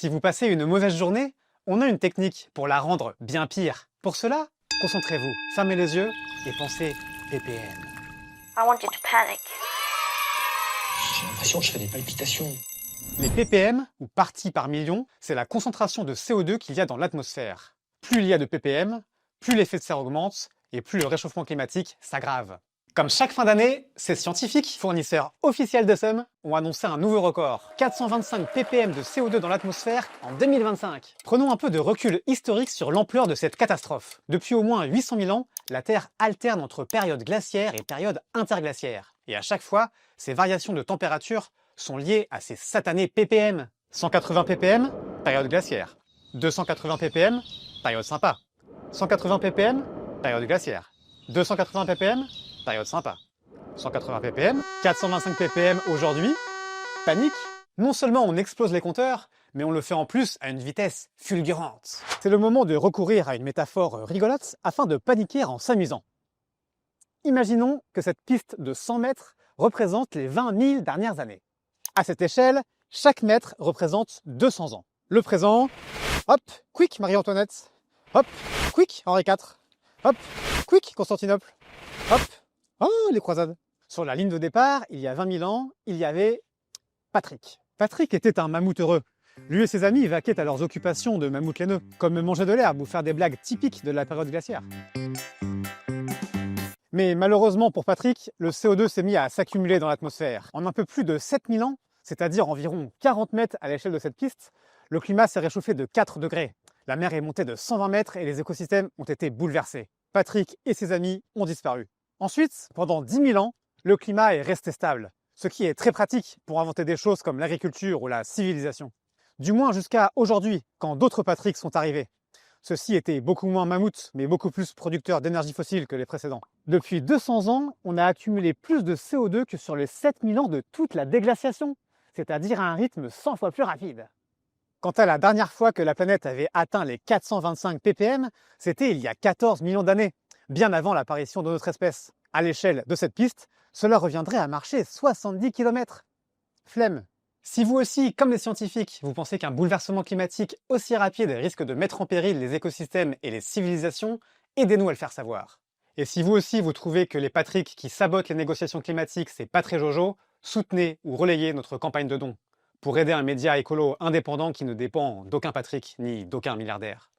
Si vous passez une mauvaise journée, on a une technique pour la rendre bien pire. Pour cela, concentrez-vous, fermez les yeux et pensez ppm. I want you to panic. J'ai l'impression que je fais des palpitations. Les ppm, ou parties par million, c'est la concentration de CO2 qu'il y a dans l'atmosphère. Plus il y a de ppm, plus l'effet de serre augmente et plus le réchauffement climatique s'aggrave. Comme chaque fin d'année, ces scientifiques, fournisseurs officiels de SEM, ont annoncé un nouveau record. 425 ppm de CO2 dans l'atmosphère en 2025. Prenons un peu de recul historique sur l'ampleur de cette catastrophe. Depuis au moins 800 000 ans, la Terre alterne entre période glaciaire et période interglaciaire. Et à chaque fois, ces variations de température sont liées à ces satanés ppm. 180 ppm, période glaciaire. 280 ppm, période sympa. 180 ppm, période glaciaire. 280 ppm, période sympa. 180 ppm, 425 ppm aujourd'hui, panique. Non seulement on explose les compteurs, mais on le fait en plus à une vitesse fulgurante. C'est le moment de recourir à une métaphore rigolote afin de paniquer en s'amusant. Imaginons que cette piste de 100 mètres représente les 20 000 dernières années. À cette échelle, chaque mètre représente 200 ans. Le présent, hop, quick Marie-Antoinette, hop, quick Henri IV, hop, quick Constantinople, hop, oh les croisades. Sur la ligne de départ, il y a 20 000 ans, il y avait Patrick. Patrick était un mammouth heureux. Lui et ses amis vaquaient à leurs occupations de mammouth laineux, comme manger de l'herbe ou faire des blagues typiques de la période glaciaire. Mais malheureusement pour Patrick, le CO2 s'est mis à s'accumuler dans l'atmosphère. En un peu plus de 7000 ans, c'est-à-dire environ 40 mètres à l'échelle de cette piste, le climat s'est réchauffé de 4 degrés. La mer est montée de 120 mètres et les écosystèmes ont été bouleversés. Patrick et ses amis ont disparu. Ensuite, pendant 10 000 ans, le climat est resté stable, ce qui est très pratique pour inventer des choses comme l'agriculture ou la civilisation. Du moins jusqu'à aujourd'hui, quand d'autres Patricks sont arrivés. Ceux-ci étaient beaucoup moins mammouths, mais beaucoup plus producteurs d'énergie fossile que les précédents. Depuis 200 ans, on a accumulé plus de CO2 que sur les 7000 ans de toute la déglaciation, c'est-à-dire à un rythme 100 fois plus rapide. Quant à la dernière fois que la planète avait atteint les 425 ppm, c'était il y a 14 millions d'années, bien avant l'apparition de notre espèce. À l'échelle de cette piste, cela reviendrait à marcher 70 km. Flemme. Si vous aussi, comme les scientifiques, vous pensez qu'un bouleversement climatique aussi rapide risque de mettre en péril les écosystèmes et les civilisations, aidez-nous à le faire savoir. Et si vous aussi vous trouvez que les Patricks qui sabotent les négociations climatiques c'est pas très jojo, soutenez ou relayez notre campagne de dons pour aider un média écolo indépendant qui ne dépend d'aucun Patrick ni d'aucun milliardaire.